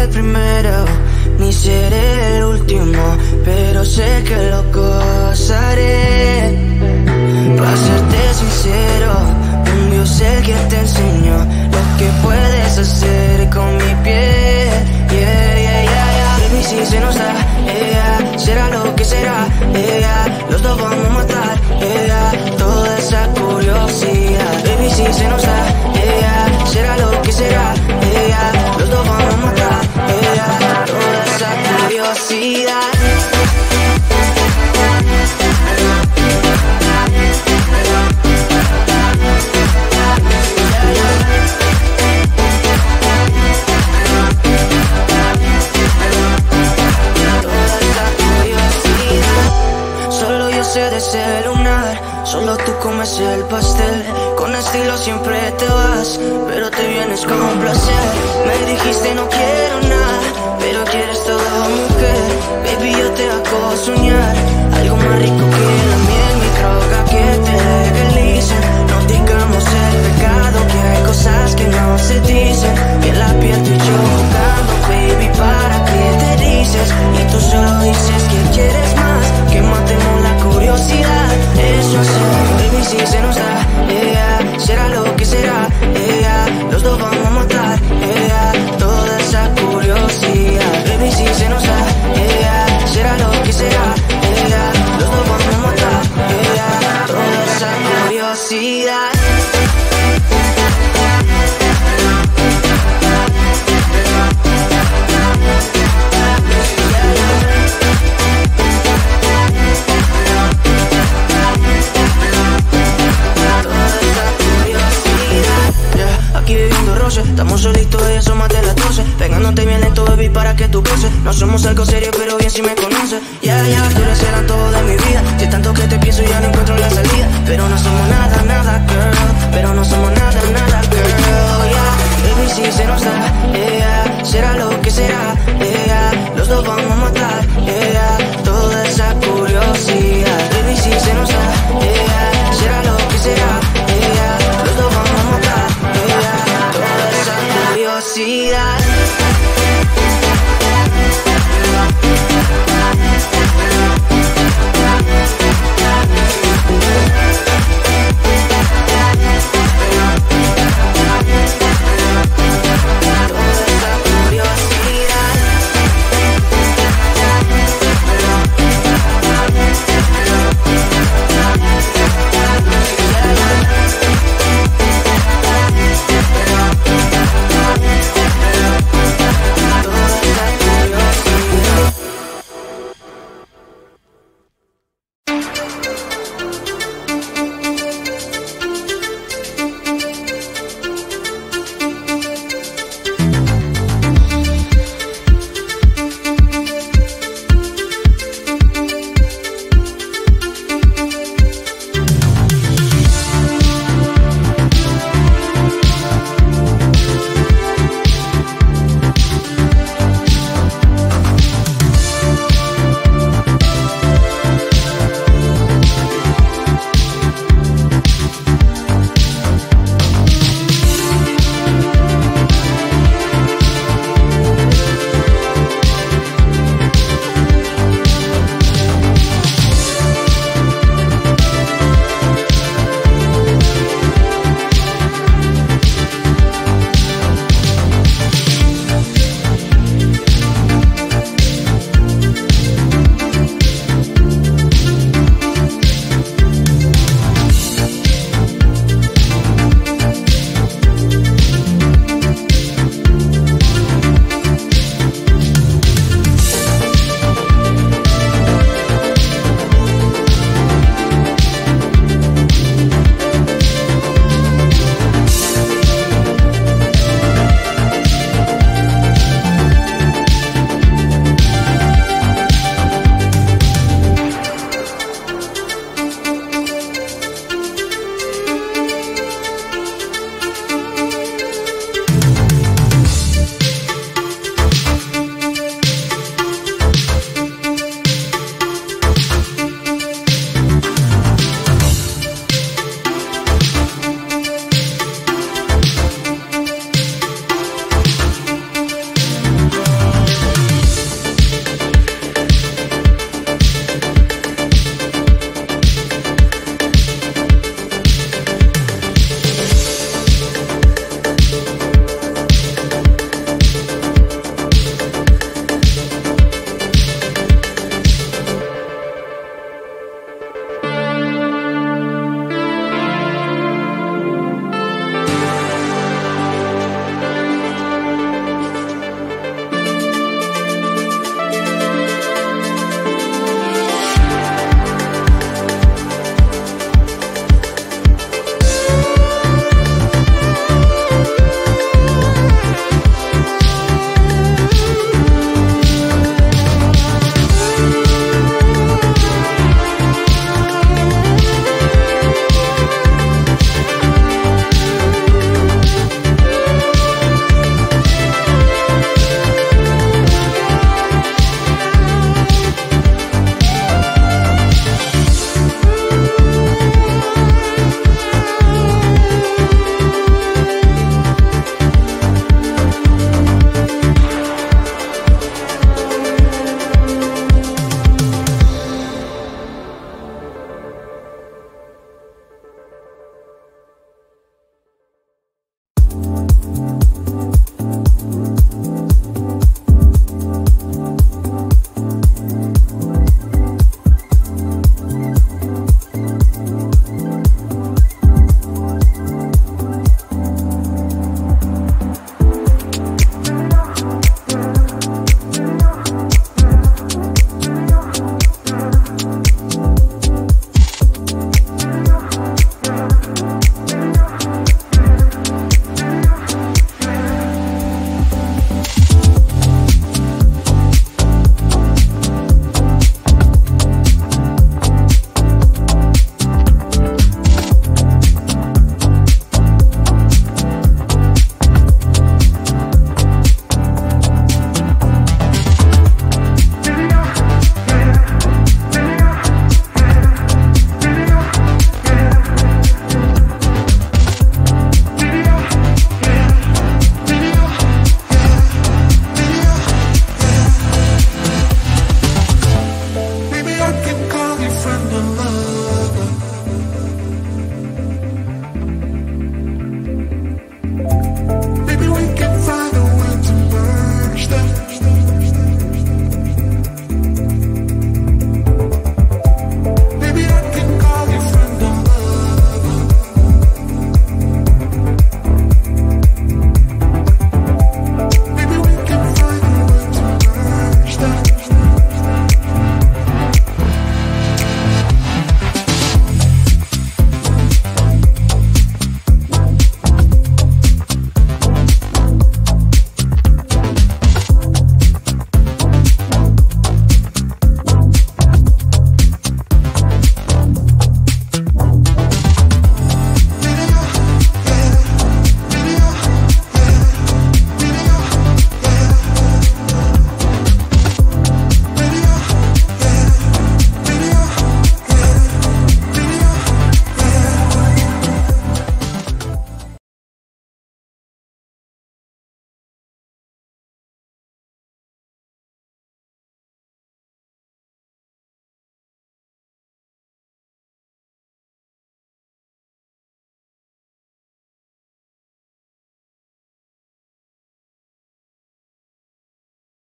el primero, ni seré el último, pero sé que lo gozaré. Para serte sincero, un Dios el que te enseñó lo que puedes hacer con mi piel. Baby, si se nos da, será lo que será, los dos vamos a matar, toda esa curiosidad. Baby, si se nos da, será lo que será, los dos vamos a matar, toda esa curiosidad. De ese lunar, solo tú comes el pastel. Con estilo siempre te vas, pero te vienes con un placer. Me dijiste no quiero nada, pero quieres toda mujer. Baby, yo te hago soñar algo más rico que la miel, mi droga que te legalicen. No digamos el pecado, que hay cosas que no se dicen. Y en la piel tú y yo jugando, baby, ¿para qué te dices? Y tú solo dices que quieres más, que matemos la curiosidad. Eso es, baby, si se nos da, será lo que será, los dos vamos a matar, toda esa curiosidad. Baby, si se nos da, será lo que será, los dos vamos a matar, toda esa curiosidad. Aquí viviendo roce, estamos solitos, ya son más de las 12. Pegándote bien lento, baby, para que tú goces. No somos algo serio, pero bien si me conoces. Ya, tú eres el todo de mi vida. Si tanto que te pienso ya no encuentro la salida. Pero no somos nada, nada, girl. Pero no somos nada, nada, girl. Baby, si se nos da, será lo que será, los dos vamos a matar, toda esa curiosidad.